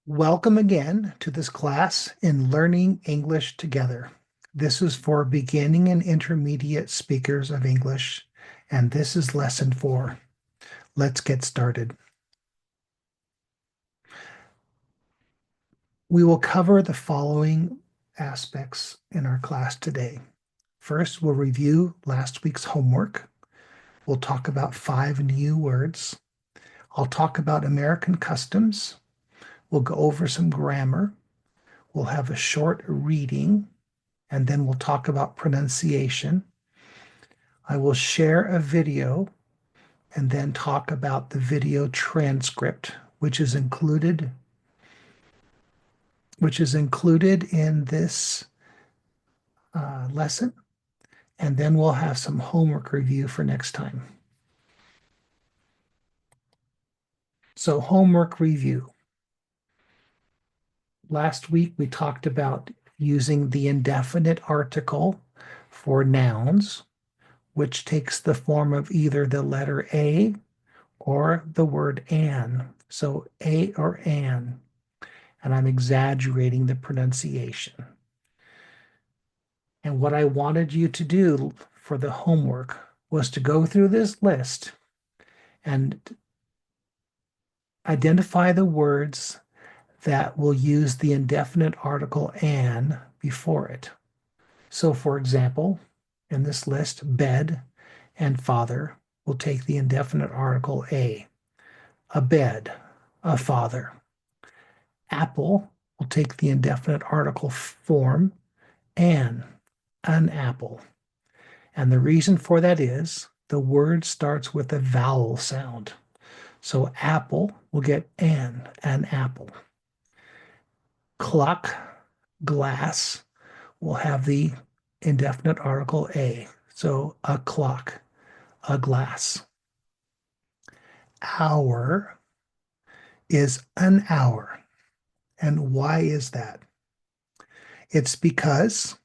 Welcome again to this class in Learning English Together. This is for beginning and intermediate speakers of English, and this is lesson 4. Let's get started. We will cover the following aspects in our class today. First, we'll review last week's homework. We'll talk about 5 new words. I'll talk about American customs. We'll go over some grammar. We'll have a short reading, and then we'll talk about pronunciation. I will share a video and then talk about the video transcript, which is included in this lesson. And then we'll have some homework review for next time. So homework review. Last week we talked about using the indefinite article for nouns, which takes the form of either the letter A or the word an. So a or an. And I'm exaggerating the pronunciation. And what I wanted you to do for the homework was to go through this list and identify the words that will use the indefinite article an before it. So, for example, in this list, bed and father will take the indefinite article a bed, a father. Apple will take the indefinite article form an apple. And the reason for that is the word starts with a vowel sound. So apple will get an apple. Clock, glass will have the indefinite article a. So a clock, a glass. Hour is an hour. And why is that? It's because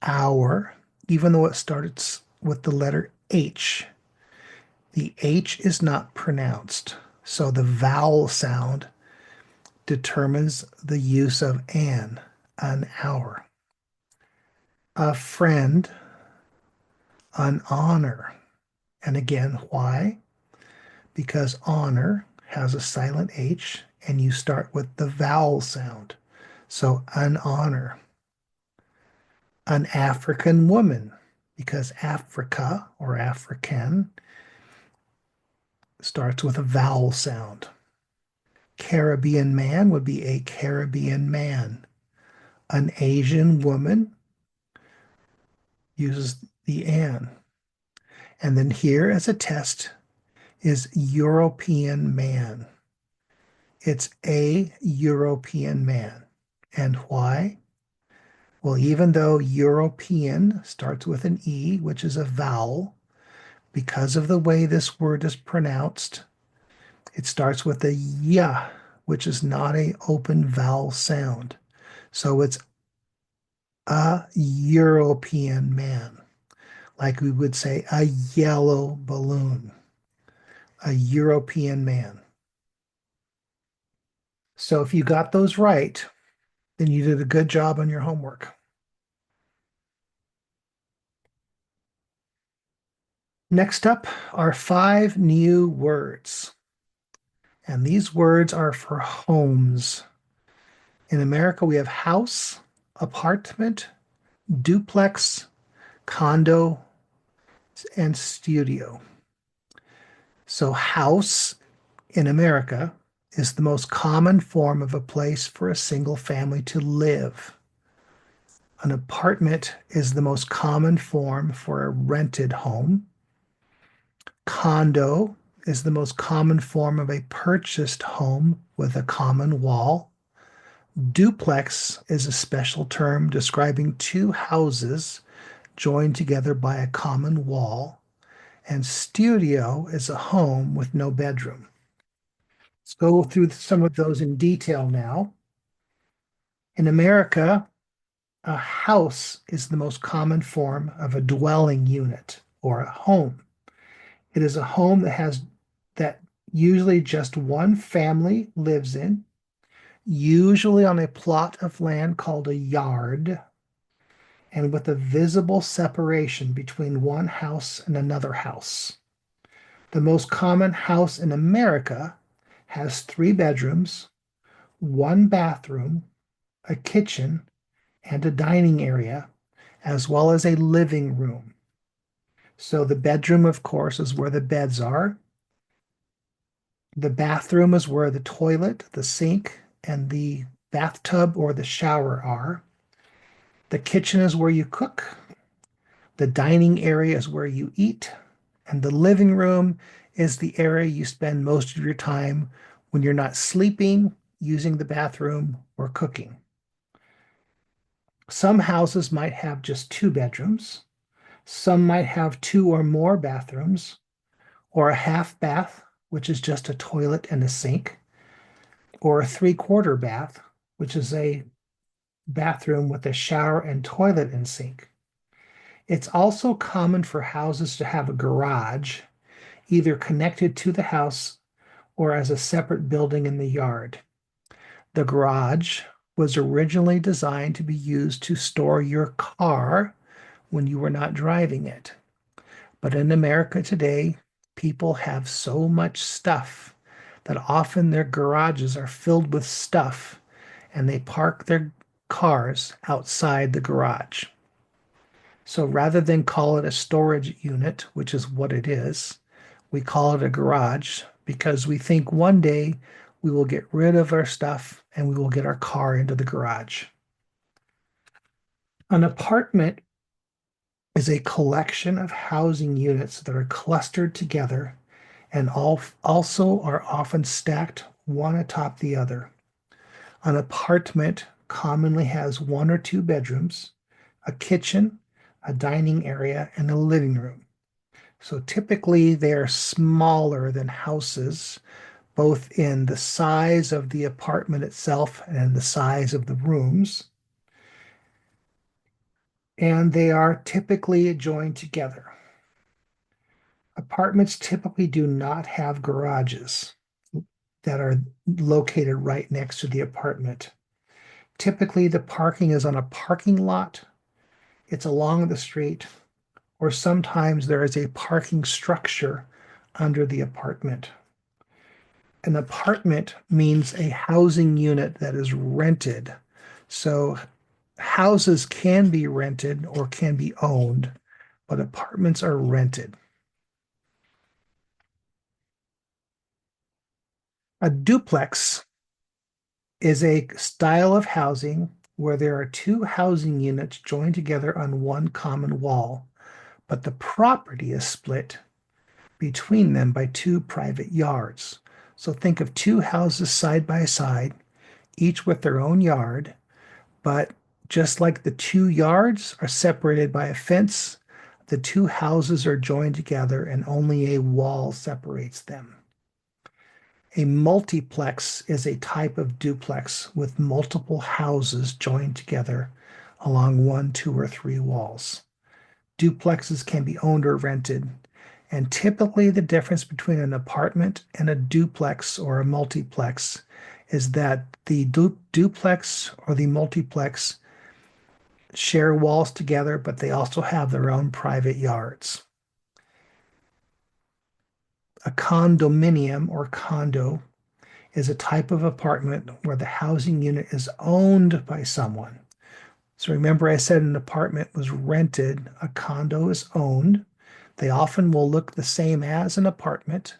hour, even though it starts with the letter H, the H is not pronounced. So the vowel sound determines the use of an hour. A friend, an honor. And again, why? Because honor has a silent H and you start with the vowel sound. So an honor. An African woman, because Africa or African starts with a vowel sound. Caribbean man would be a Caribbean man. An Asian woman uses the an. And then here as a test is European man. It's a European man. And why? Well, even though European starts with an E, which is a vowel, because of the way this word is pronounced, it starts with a ya, which is not an open vowel sound. So it's a European man, like we would say a yellow balloon, a European man. So if you got those right, then you did a good job on your homework. Next up are 5 new words. And these words are for homes. In America, we have house, apartment, duplex, condo, and studio. So house in America is the most common form of a place for a single family to live. An apartment is the most common form for a rented home. Condo is the most common form of a purchased home with a common wall. Duplex is a special term describing 2 houses joined together by a common wall. And studio is a home with no bedroom. Let's go through some of those in detail now. In America, a house is the most common form of a dwelling unit or a home. It is a home that usually just one family lives in. usually on a plot of land called a yard, and with a visible separation between one house and another house. The most common house in America has three bedrooms, one bathroom, a kitchen, and a dining area, as well as a living room. So the bedroom, of course, is where the beds are. The bathroom is where the toilet, the sink, and the bathtub or the shower are. The kitchen is where you cook. The dining area is where you eat. And the living room is the area you spend most of your time when you're not sleeping, using the bathroom, or cooking. Some houses might have just two bedrooms. Some might have two or more bathrooms, or a half bath, which is just a toilet and a sink, or a three-quarter bath, which is a bathroom with a shower and toilet and sink. It's also common for houses to have a garage, either connected to the house or as a separate building in the yard. The garage was originally designed to be used to store your car when you were not driving it. But in America today, people have so much stuff that often their garages are filled with stuff and they park their cars outside the garage. So rather than call it a storage unit, which is what it is, we call it a garage because we think one day we will get rid of our stuff and we will get our car into the garage. An apartment is a collection of housing units that are clustered together and also are often stacked one atop the other. An apartment commonly has one or two bedrooms, a kitchen, a dining area, and a living room. So typically they are smaller than houses, both in the size of the apartment itself and the size of the rooms. And they are typically joined together. Apartments typically do not have garages that are located right next to the apartment. Typically, the parking is on a parking lot, it's along the street, or sometimes there is a parking structure under the apartment. An apartment means a housing unit that is rented. So houses can be rented or can be owned, but apartments are rented. A duplex is a style of housing where there are two housing units joined together on one common wall, but the property is split between them by two private yards. So think of two houses side by side, each with their own yard, but just like the two yards are separated by a fence, the two houses are joined together and only a wall separates them. A multiplex is a type of duplex with multiple houses joined together along one, two, or three walls. Duplexes can be owned or rented, and typically the difference between an apartment and a duplex or a multiplex is that the duplex or the multiplex share walls together, but they also have their own private yards. A condominium or condo is a type of apartment where the housing unit is owned by someone. So remember, I said an apartment was rented, a condo is owned. They often will look the same as an apartment,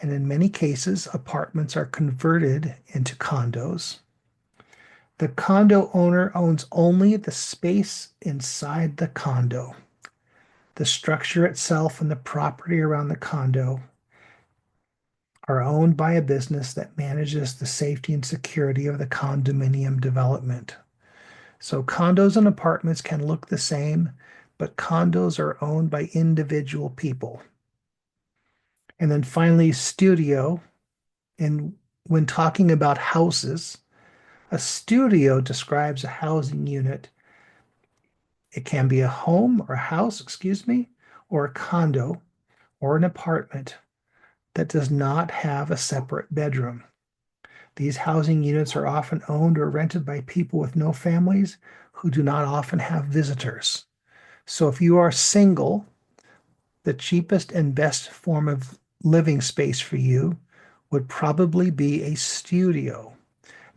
and in many cases, apartments are converted into condos. The condo owner owns only the space inside the condo. The structure itself and the property around the condo are owned by a business that manages the safety and security of the condominium development. So condos and apartments can look the same, but condos are owned by individual people. And then finally, studio. And when talking about houses, a studio describes a housing unit. It can be a home or a house, excuse me, or a condo or an apartment that does not have a separate bedroom. These housing units are often owned or rented by people with no families who do not often have visitors. So if you are single, the cheapest and best form of living space for you would probably be a studio.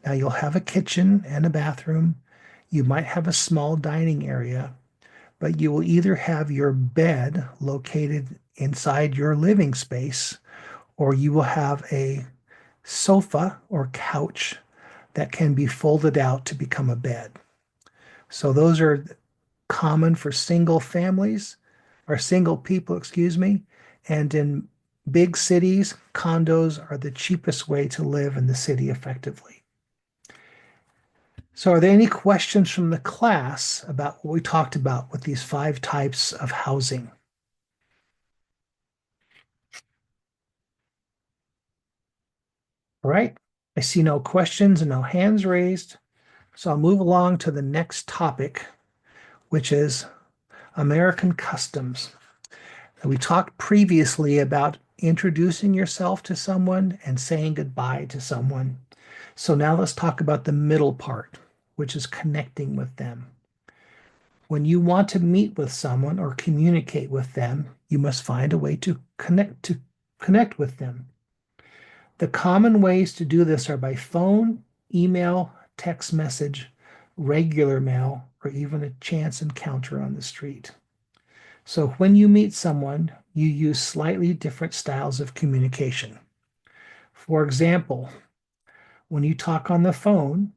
Now you'll have a kitchen and a bathroom. You might have a small dining area, but you will either have your bed located inside your living space, or you will have a sofa or couch that can be folded out to become a bed. So those are common for single families or single people, excuse me. And in big cities, condos are the cheapest way to live in the city effectively. So, are there any questions from the class about what we talked about with these 5 types of housing? All right. I see no questions and no hands raised. So, I'll move along to the next topic, which is American customs. We talked previously about introducing yourself to someone and saying goodbye to someone. So now let's talk about the middle part, which is connecting with them. When you want to meet with someone or communicate with them, you must find a way to connect with them. The common ways to do this are by phone, email, text message, regular mail, or even a chance encounter on the street. So when you meet someone, you use slightly different styles of communication. For example, when you talk on the phone,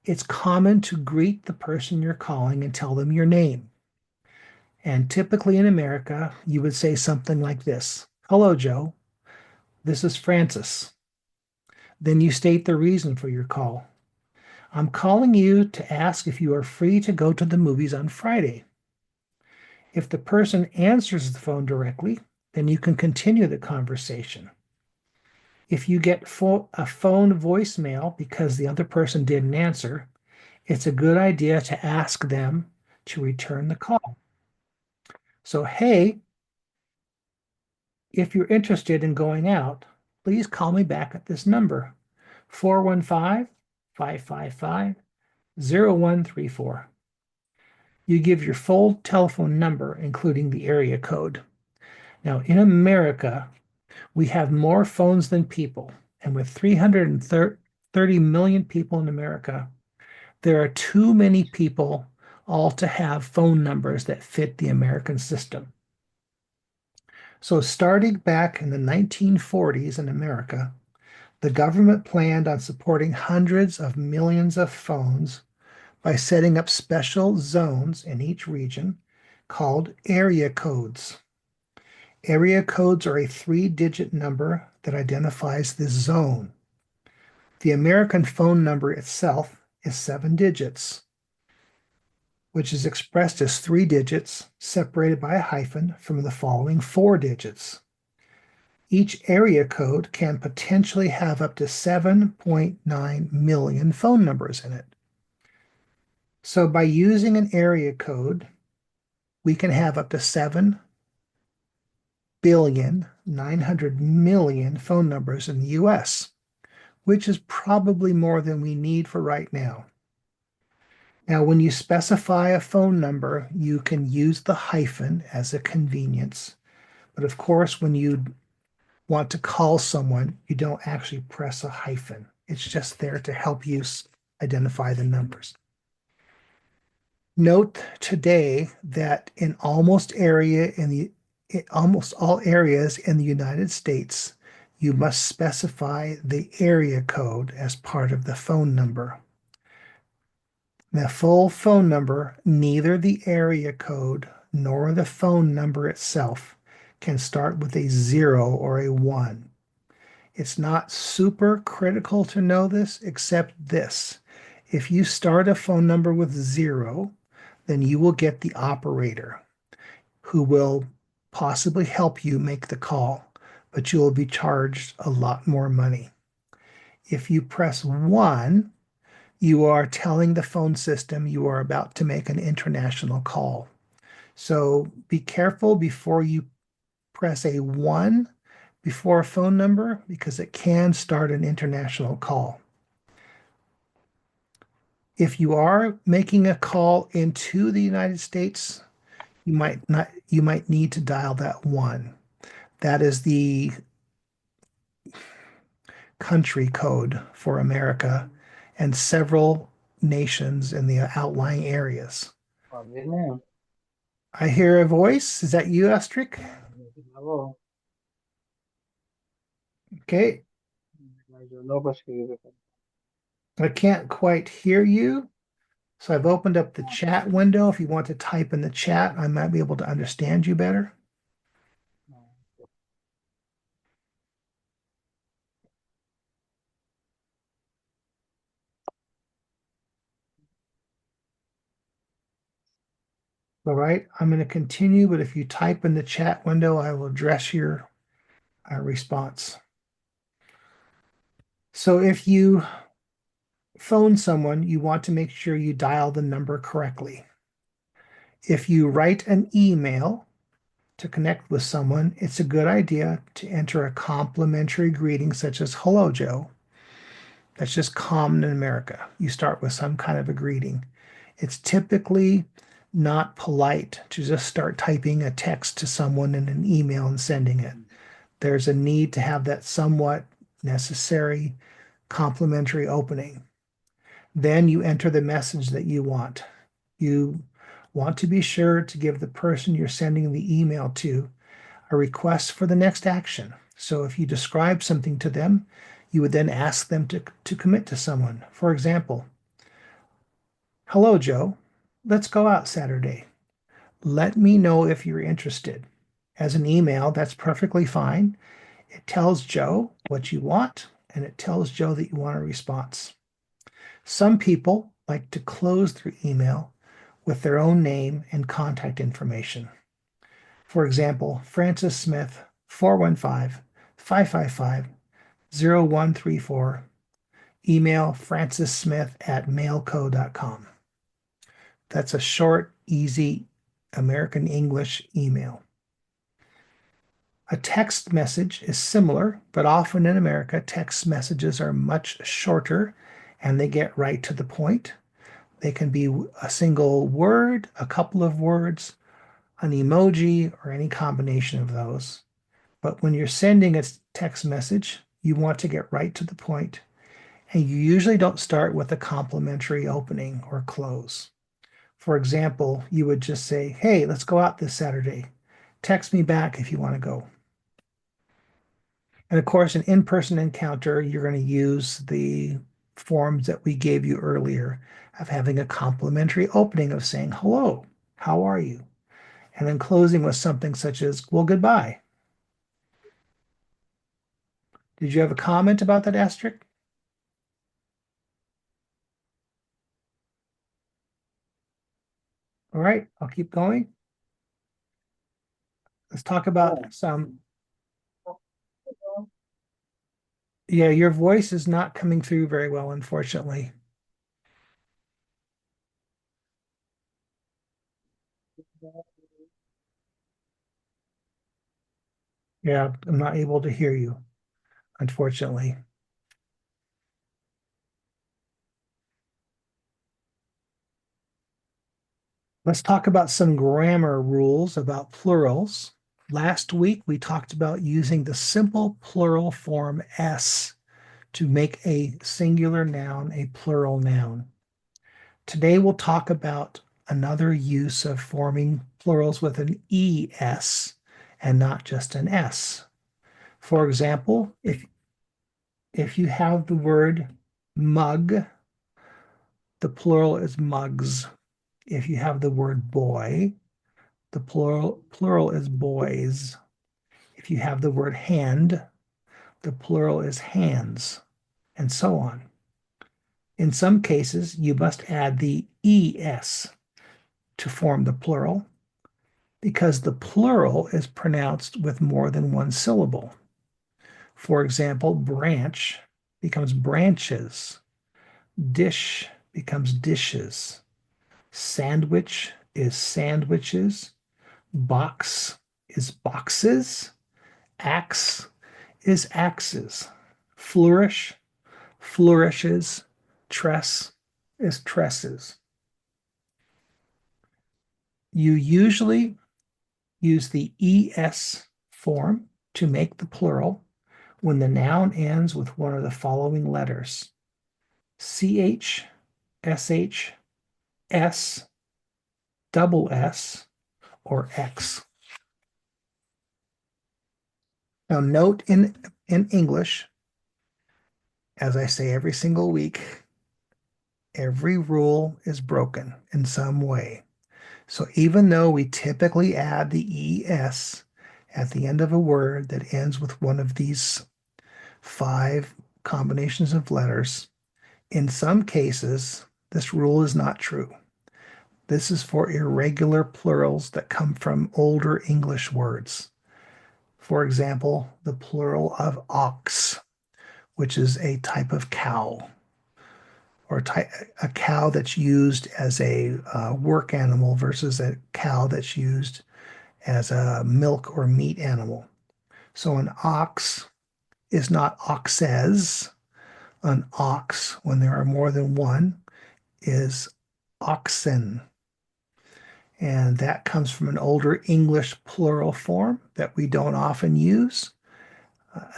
it's common to greet the person you're calling and tell them your name. And typically in America, you would say something like this: "Hello, Joe. This is Francis." Then you state the reason for your call. "I'm calling you to ask if you are free to go to the movies on Friday." If the person answers the phone directly, then you can continue the conversation. If you get a phone voicemail because the other person didn't answer, it's a good idea to ask them to return the call. So, hey, if you're interested in going out, please call me back at this number, 415-555-0134. You give your full telephone number, including the area code. Now, in America, we have more phones than people, and with 330 million people in America, there are too many people all to have phone numbers that fit the American system. So, starting back in the 1940s in America, the government planned on supporting hundreds of millions of phones by setting up special zones in each region called area codes. Area codes are a 3-digit number that identifies this zone. The American phone number itself is 7 digits, which is expressed as 3 digits separated by a hyphen from the following 4 digits. Each area code can potentially have up to 7.9 million phone numbers in it. So by using an area code, we can have up to 7,900,000,000 phone numbers in the US, which is probably more than we need for right now. Now, when you specify a phone number, you can use the hyphen as a convenience. But of course, when you want to call someone, you don't actually press a hyphen. It's just there to help you identify the numbers. Note today that in almost all areas in the United States, you must specify the area code as part of the phone number. The full phone number, neither the area code nor the phone number itself, can start with a 0 or a 1. It's not super critical to know this, except this. If you start a phone number with 0, then you will get the operator who will possibly help you make the call, but you will be charged a lot more money. If you press 1, you are telling the phone system you are about to make an international call. So be careful before you press a 1, before a phone number because it can start an international call. If you are making a call into the United States, you might need to dial that one. That is the country code for America and several nations in the outlying areas. Vietnam. I hear a voice. Is that you, Astrid? Bravo. Okay. No başka. I can't quite hear you. So I've opened up the chat window. If you want to type in the chat, I might be able to understand you better. All right, I'm going to continue, but if you type in the chat window, I will address your response. So if you phone someone, you want to make sure you dial the number correctly. If you write an email to connect with someone, it's a good idea to enter a complimentary greeting such as "Hello, Joe." That's just common in America. You start with some kind of a greeting. It's typically not polite to just start typing a text to someone in an email and sending it. There's a need to have that somewhat necessary complimentary opening. Then you enter the message that you want. You want to be sure to give the person you're sending the email to a request for the next action. So if you describe something to them, you would then ask them to commit to someone. For example, "Hello, Joe. Let's go out Saturday. Let me know if you're interested." As an email, that's perfectly fine. It tells Joe what you want, and it tells Joe that you want a response. Some people like to close their email with their own name and contact information. For example, Francis Smith, 415-555-0134. Email francissmith@mailco.com. That's a short, easy American English email. A text message is similar, but often in America, text messages are much shorter and they get right to the point. They can be a single word, a couple of words, an emoji, or any combination of those. But when you're sending a text message, you want to get right to the point, and you usually don't start with a complimentary opening or close. For example, you would just say, "Hey, let's go out this Saturday. Text me back if you want to go." And of course, an in-person encounter, you're going to use the forms that we gave you earlier of having a complimentary opening of saying, "Hello, how are you?" And then closing with something such as, "Well, goodbye." Did you have a comment about that, Astrid? All right, I'll keep going. Let's talk about some. Yeah, your voice is not coming through very well, unfortunately. Yeah, I'm not able to hear you, unfortunately. Let's talk about some grammar rules about plurals. Last week, we talked about using the simple plural form s to make a singular noun a plural noun. Today, we'll talk about another use of forming plurals with an es and not just an s. For example, if you have the word mug, the plural is mugs. If you have the word boy, the plural is boys. If you have the word hand, the plural is hands, and so on. In some cases, you must add the es to form the plural because the plural is pronounced with more than one syllable. For example, branch becomes branches, dish becomes dishes, sandwich is sandwiches, box is boxes, axe is axes. Flourish, flourishes. Tress is tresses. You usually use the es form to make the plural when the noun ends with one of the following letters: ch, sh, s, double s, or x. Now, note in English, as I say every single week, every rule is broken in some way. So even though we typically add the es at the end of a word that ends with one of these five combinations of letters, in some cases, this rule is not true. This is for irregular plurals that come from older English words. For example, the plural of ox, which is a type of cow, or a cow that's used as a work animal versus a cow that's used as a milk or meat animal. So an ox is not oxes. An ox, when there are more than one, is oxen. And that comes from an older English plural form that we don't often use.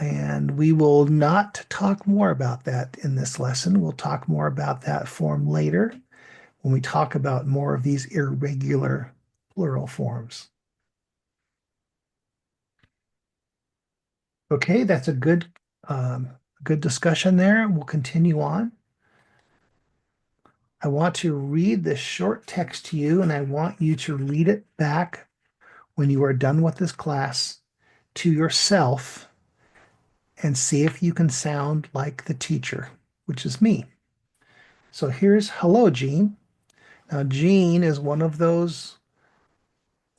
And we will not talk more about that in this lesson. We'll talk more about that form later when we talk about more of these irregular plural forms. Okay, that's a good discussion there. We'll continue on. I want to read this short text to you, and I want you to read it back when you are done with this class to yourself and see if you can sound like the teacher, which is me. So here's hello, Jean. Now, Jean is one of those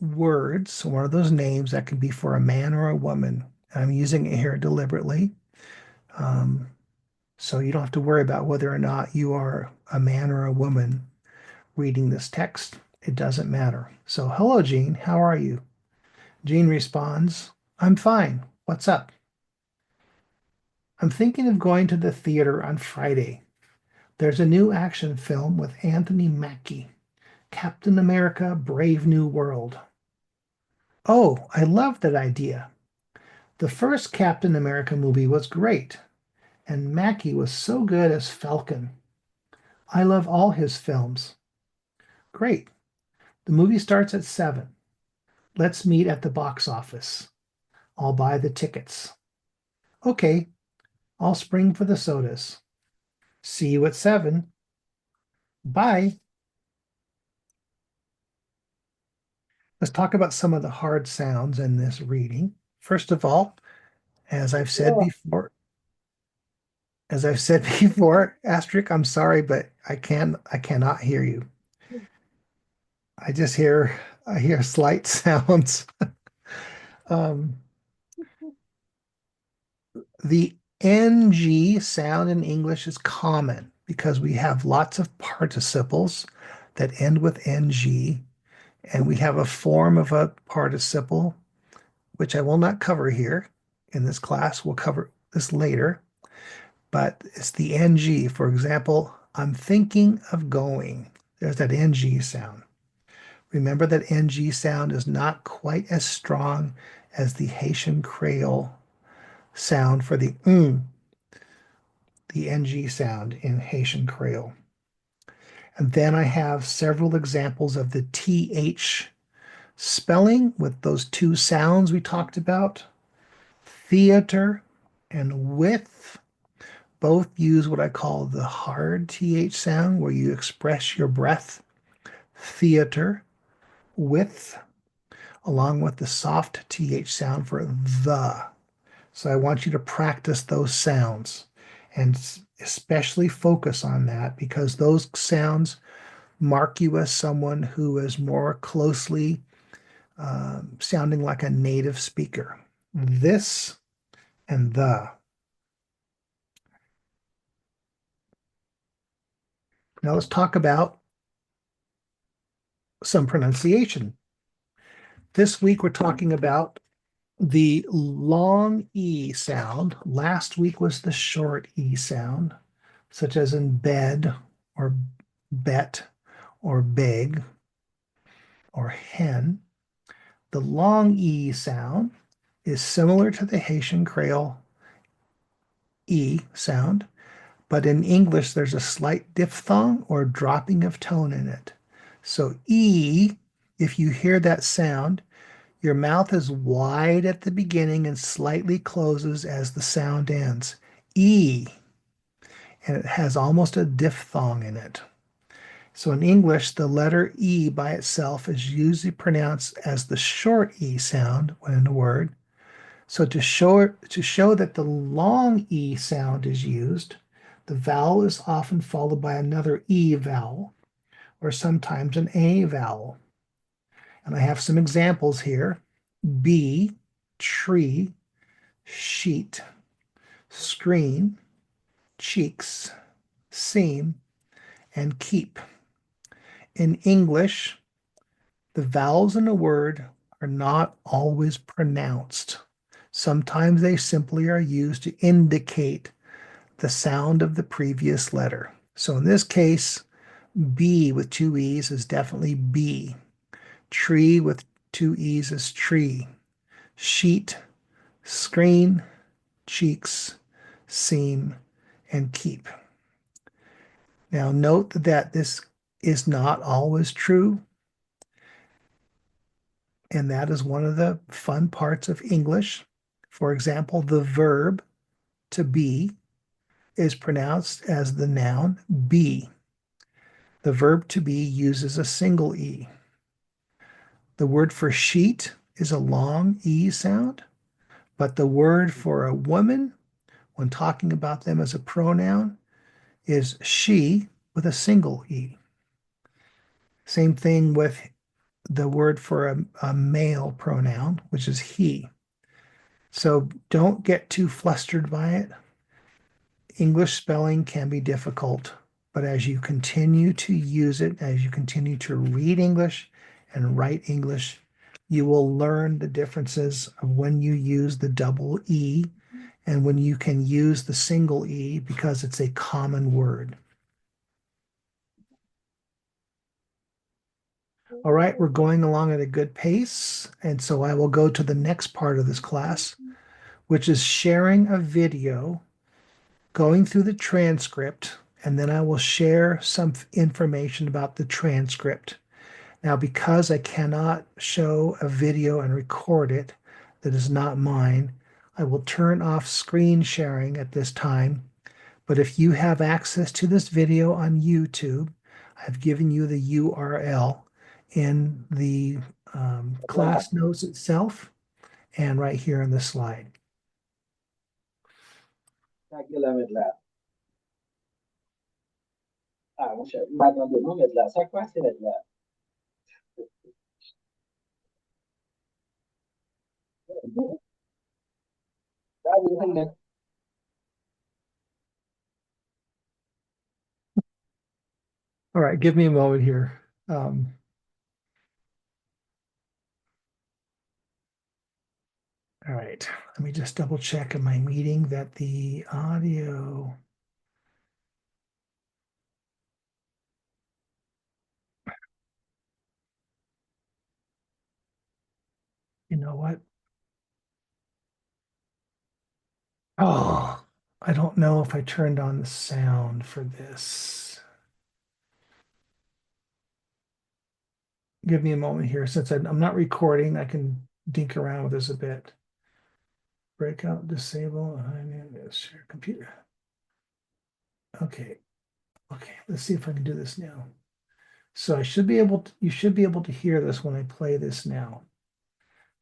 words, one of those names that can be for a man or a woman. I'm using it here deliberately. Um, so you don't have to worry about whether or not you are a man or a woman reading this text. It doesn't matter. So, hello, Jean. How are you? Jean responds, I'm fine. What's up? I'm thinking of going to the theater on Friday. There's a new action film with Anthony Mackie, Captain America: Brave New World. Oh, I love that idea. The first Captain America movie was great, and Mackie was so good as Falcon. I love all his films. Great. The movie starts at 7. Let's meet at the box office. I'll buy the tickets. Okay, I'll spring for the sodas. See you at 7. Bye. Let's talk about some of the hard sounds in this reading. First of all, as I've said Yeah. before, as I've said before, Asterisk, I'm sorry, but I cannot hear you. I just I hear slight sounds. Um, the NG sound in English is common because we have lots of participles that end with NG, and we have a form of a participle, which I will not cover here in this class. We'll cover this later, but it's the NG. For example, I'm thinking of going. There's that NG sound. Remember that NG sound is not quite as strong as the Haitian Creole sound for the NG sound in Haitian Creole. And then I have several examples of the TH spelling with those two sounds we talked about. Theater and with both use what I call the hard TH sound, where you express your breath. Theater, with, along with the soft TH sound for the. So I want you to practice those sounds and especially focus on that because those sounds mark you as someone who is more closely sounding like a native speaker. This and the. Now let's talk about some pronunciation. This week we're talking about The long E sound, last week was the short E sound, such as in bed or bet or big or hen. The long E sound is similar to the Haitian Creole E sound, but in English there's a slight diphthong or dropping of tone in it. So E, if you hear that sound, your mouth is wide at the beginning and slightly closes as the sound ends. E, and it has almost a diphthong in it. So in English, the letter E by itself is usually pronounced as the short E sound when in a word. So to show that the long E sound is used, the vowel is often followed by another E vowel or sometimes an A vowel. And I have some examples here. B, tree, sheet, screen, cheeks, seam, and keep. In English, the vowels in a word are not always pronounced. Sometimes they simply are used to indicate the sound of the previous letter. So in this case, B with two E's is definitely B. Tree with two E's is tree. Sheet, screen, cheeks, seam, and keep. Now note that this is not always true, and that is one of the fun parts of English. For example, the verb to be is pronounced as the noun be. The verb to be uses a single E. The word for sheet is a long E sound, but the word for a woman, when talking about them as a pronoun, is she with a single E. Same thing with the word for a male pronoun, which is he. So don't get too flustered by it. English spelling can be difficult, but as you continue to use it, as you continue to read English and write English, you will learn the differences of when you use the double E and when you can use the single E because it's a common word. All right, we're going along at a good pace, and so I will go to the next part of this class, which is sharing a video, going through the transcript, and then I will share some information about the transcript. Now, because I cannot show a video and record it that is not mine, I will turn off screen sharing at this time. But if you have access to this video on YouTube, I've given you the URL in the class notes itself and right here in the slide. Tranquilamente là. Ah, ma dans le nom de là, ça quoi c'est là? Đã đi thanh lịch. All right, give me a moment here. All right, let me just double check in my meeting that the audio. You know what? Oh, I don't know if I turned on the sound for this. Give me a moment here. Since I'm not recording, I can dink around with this a bit. Breakout, disable, share computer. Okay, okay, let's see if I can do this now. So you should be able to hear this when I play this now.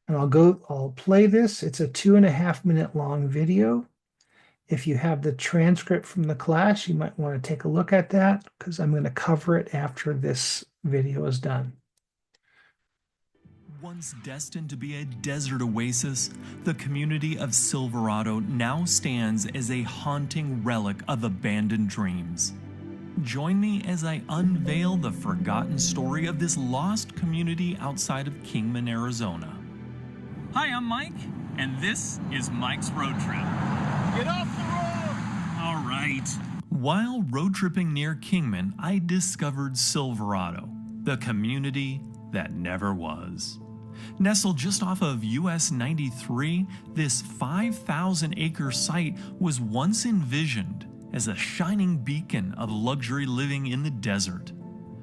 And I'll play this. It's a 2.5 minute long video. If you have the transcript from the class, you might want to take a look at that because I'm going to cover it after this video is done. Once destined to be a desert oasis, the community of Silverado now stands as a haunting relic of abandoned dreams. Join me as I unveil the forgotten story of this lost community outside of Kingman, Arizona. Hi, I'm Mike. and this is Mike's Road Trip. Get off the road! All right. While road tripping near Kingman, I discovered Silverado, the community that never was. Nestled just off of US 93, this 5,000-acre site was once envisioned as a shining beacon of luxury living in the desert.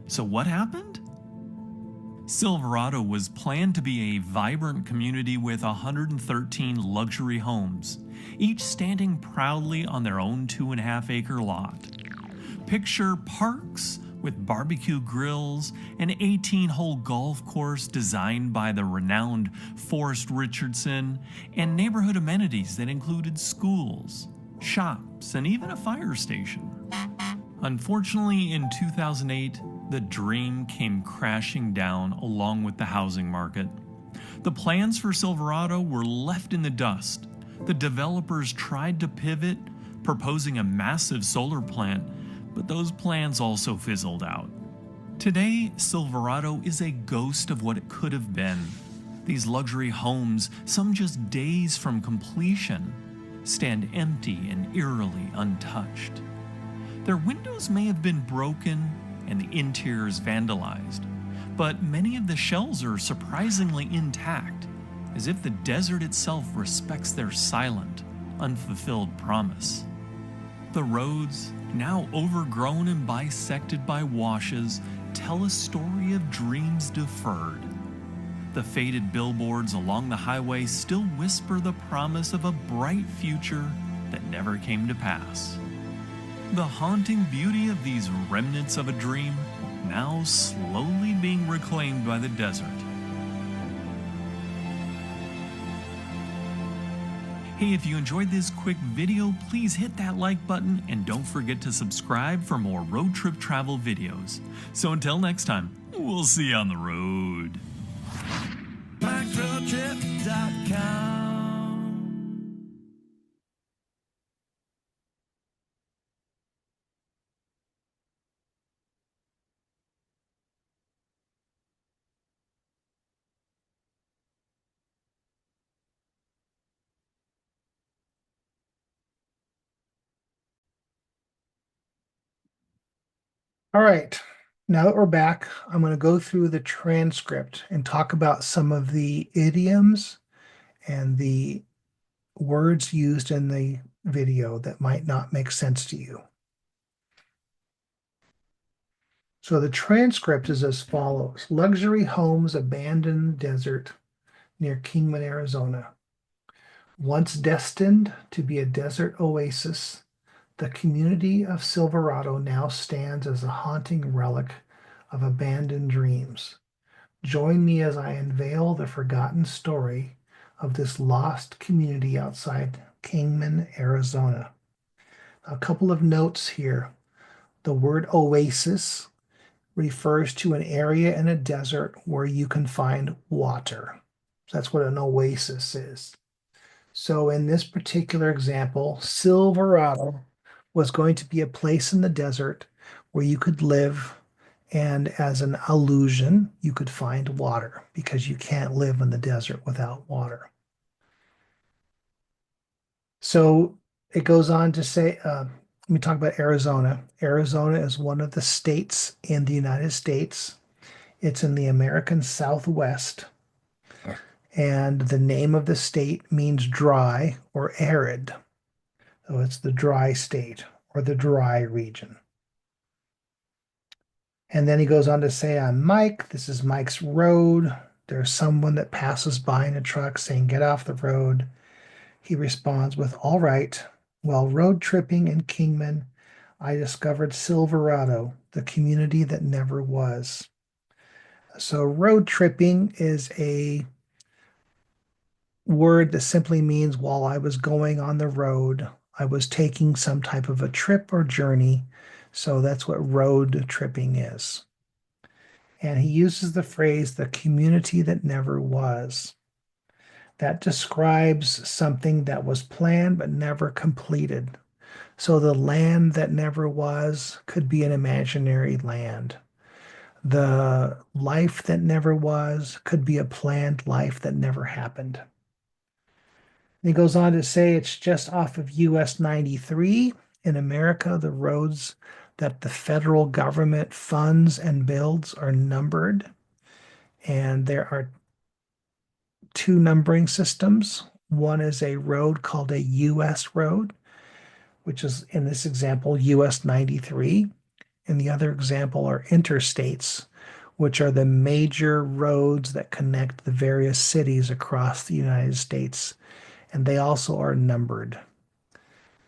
So what happened? Silverado was planned to be a vibrant community with 113 luxury homes, each standing proudly on their own 2.5-acre lot. Picture parks with barbecue grills, an 18-hole golf course designed by the renowned Forrest Richardson, and neighborhood amenities that included schools, shops, and even a fire station. Unfortunately, in 2008, the dream came crashing down along with the housing market. The plans for Silverado were left in the dust. The developers tried to pivot, proposing a massive solar plant, but those plans also fizzled out. Today, Silverado is a ghost of what it could have been. These luxury homes, some just days from completion, stand empty and eerily untouched. Their windows may have been broken and the interiors vandalized, but many of the shells are surprisingly intact, as if the desert itself respects their silent, unfulfilled promise. The roads, now overgrown and bisected by washes, tell a story of dreams deferred. The faded billboards along the highway still whisper the promise of a bright future that never came to pass. The haunting beauty of these remnants of a dream, now slowly being reclaimed by the desert. Hey, if you enjoyed this quick video, please hit that like button and don't forget to subscribe for more road trip travel videos. So until next time, we'll see you on the road. Mike'sRoadTrip.com All right. Now that we're back, I'm going to go through the transcript and talk about some of the idioms and the words used in the video that might not make sense to you. So the transcript is as follows. Luxury homes abandoned desert near Kingman, Arizona. Once destined to be a desert oasis, the community of Silverado now stands as a haunting relic of abandoned dreams. Join me as I unveil the forgotten story of this lost community outside Kingman, Arizona. A couple of notes here. The word oasis refers to an area in a desert where you can find water. That's what an oasis is. So in this particular example, Silverado was going to be a place in the desert where you could live, and as an allusion, you could find water because you can't live in the desert without water. So it goes on to say, let me talk about Arizona. Arizona is one of the states in the United States. It's in the American Southwest. And the name of the state means dry or arid. So it's the dry state or the dry region. And then he goes on to say, I'm Mike. This is Mike's road. There's someone that passes by in a truck saying, get off the road. He responds with, all right. While road tripping in Kingman, I discovered Silverado, the community that never was. So road tripping is a word that simply means while I was going on the road, I was taking some type of a trip or journey. So that's what road tripping is. And he uses the phrase, the community that never was. That describes something that was planned but never completed. So the land that never was could be an imaginary land. The life that never was could be a planned life that never happened. And he goes on to say it's just off of US 93. In America, the roads that the federal government funds and builds are numbered, and there are two numbering systems. One is a road called a US road, which is in this example US 93, and the other example are interstates, which are the major roads that connect the various cities across the United States, and they also are numbered.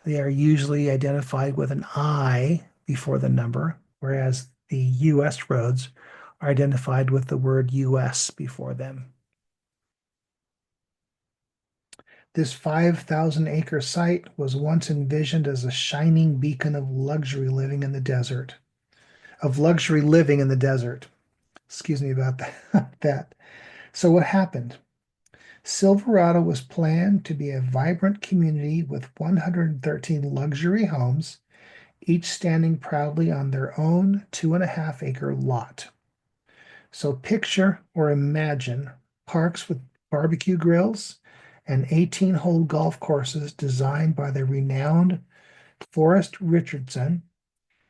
They are usually identified with an I before the number, whereas the US roads are identified with the word US before them. This 5,000-acre site was once envisioned as a shining beacon of luxury living in the desert. Excuse me about that. So what happened? Silverado was planned to be a vibrant community with 113 luxury homes, each standing proudly on their own 2.5-acre lot. So picture or imagine parks with barbecue grills and 18-hole golf courses designed by the renowned Forrest Richardson,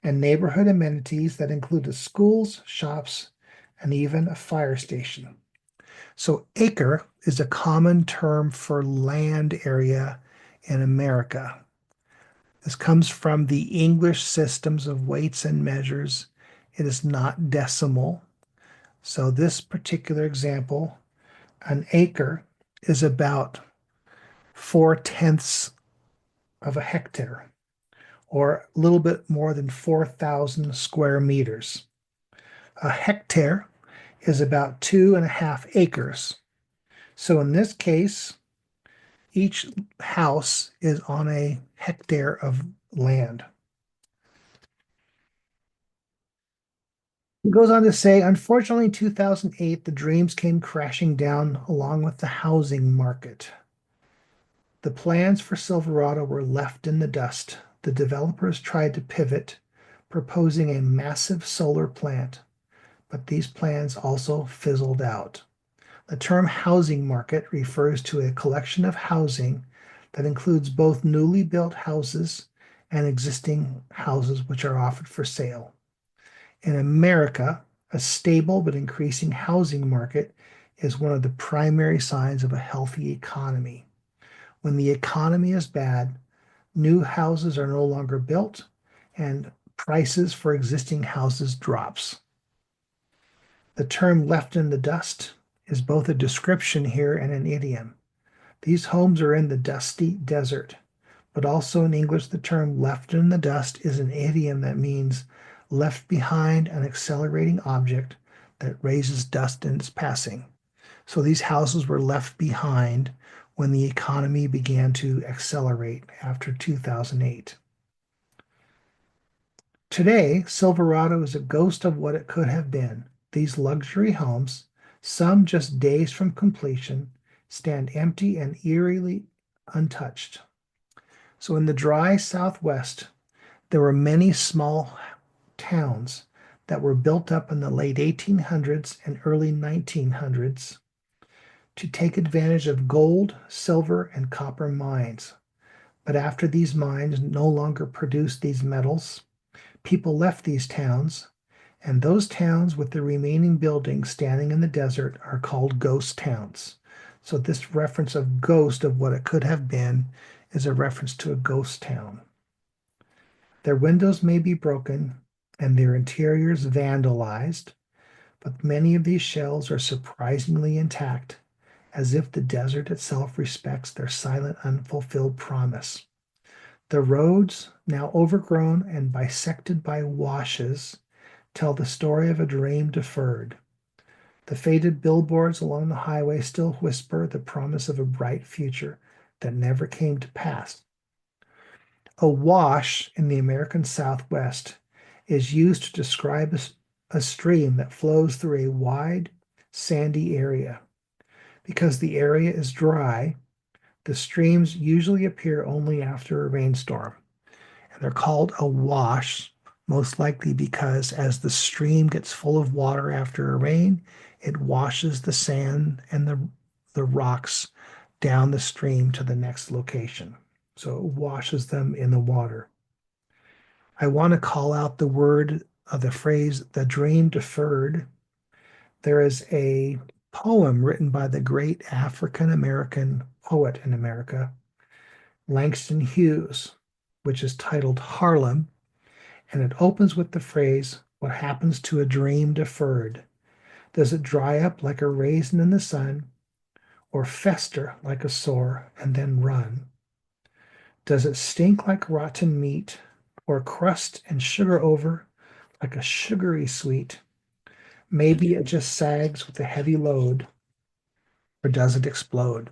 and neighborhood amenities that included schools, shops, and even a fire station. So acre is a common term for land area in America. This comes from the English systems of weights and measures. It is not decimal. So this particular example, an acre is about 4/10 of a hectare, or a little bit more than 4,000 square meters. A hectare is about 2.5 acres. So in this case, each house is on a hectare of land. He goes on to say, unfortunately, in 2008, the dreams came crashing down along with the housing market. The plans for Silverado were left in the dust. The developers tried to pivot, proposing a massive solar plant, but these plans also fizzled out. The term housing market refers to a collection of housing that includes both newly built houses and existing houses which are offered for sale. In America, a stable but increasing housing market is one of the primary signs of a healthy economy. When the economy is bad, new houses are no longer built and prices for existing houses drops. The term left in the dust is both a description here and an idiom. These homes are in the dusty desert, but also in English, the term left in the dust is an idiom that means left behind an accelerating object that raises dust in its passing. So these houses were left behind when the economy began to accelerate after 2008. Today, Silverado is a ghost of what it could have been. These luxury homes, some just days from completion, stand empty and eerily untouched. So in the dry Southwest, there were many small towns that were built up in the late 1800s and early 1900s to take advantage of gold, silver, and copper mines. But after these mines no longer produced these metals, people left these towns, and those towns with the remaining buildings standing in the desert are called ghost towns. So this reference of ghost of what it could have been is a reference to a ghost town. Their windows may be broken and their interiors vandalized, but many of these shells are surprisingly intact, as if the desert itself respects their silent, unfulfilled promise. The roads, now overgrown and bisected by washes, tell the story of a dream deferred. The faded billboards along the highway still whisper the promise of a bright future that never came to pass. A wash in the American Southwest is used to describe a stream that flows through a wide, sandy area. Because the area is dry, the streams usually appear only after a rainstorm. And they're called a wash, most likely because as the stream gets full of water after a rain, it washes the sand and the rocks down the stream to the next location. So it washes them in the water. I want to call out the word of the phrase, the dream deferred. There is a poem written by the great African American poet in America, Langston Hughes, which is titled Harlem, and it opens with the phrase, "What happens to a dream deferred? Does it dry up like a raisin in the sun, or fester like a sore and then run? Does it stink like rotten meat, or crust and sugar over like a sugary sweet? Maybe it just sags with a heavy load, or does it explode?"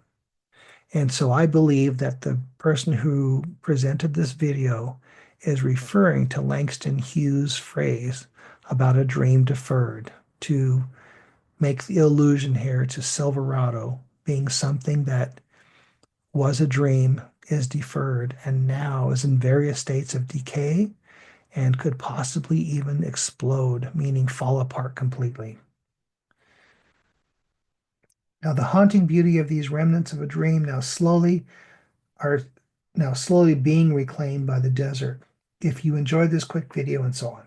And so I believe that the person who presented this video is referring to Langston Hughes' phrase about a dream deferred to make the allusion here to Silverado being something that was a dream, is deferred, and now is in various states of decay and could possibly even explode, meaning fall apart completely. Now, the haunting beauty of these remnants of a dream are now slowly being reclaimed by the desert. If you enjoyed this quick video and so on.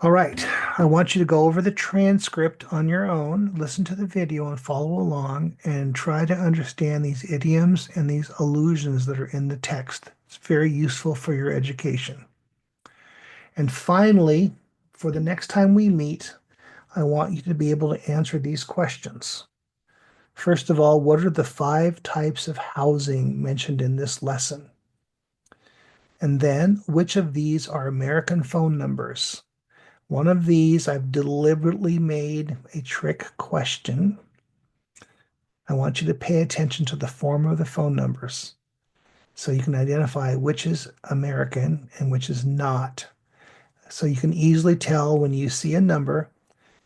All right, I want you to go over the transcript on your own, listen to the video and follow along and try to understand these idioms and these allusions that are in the text. It's very useful for your education. And finally, for the next time we meet, I want you to be able to answer these questions. First of all, what are the 5 types of housing mentioned in this lesson? And then, which of these are American phone numbers? One of these I've deliberately made a trick question. I want you to pay attention to the form of the phone numbers so you can identify which is American and which is not. So you can easily tell when you see a number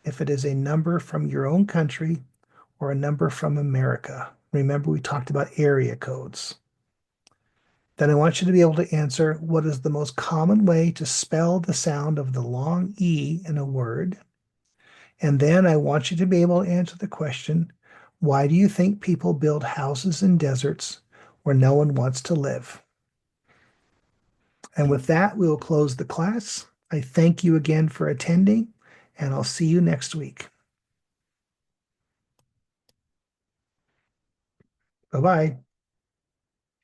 if it is a number from your own country or a number from America. Remember, we talked about area codes. Then I want you to be able to answer what is the most common way to spell the sound of the long E in a word. And then I want you to be able to answer the question, why do you think people build houses in deserts where no one wants to live? And with that, we will close the class. I thank you again for attending, and I'll see you next week. Bye-bye.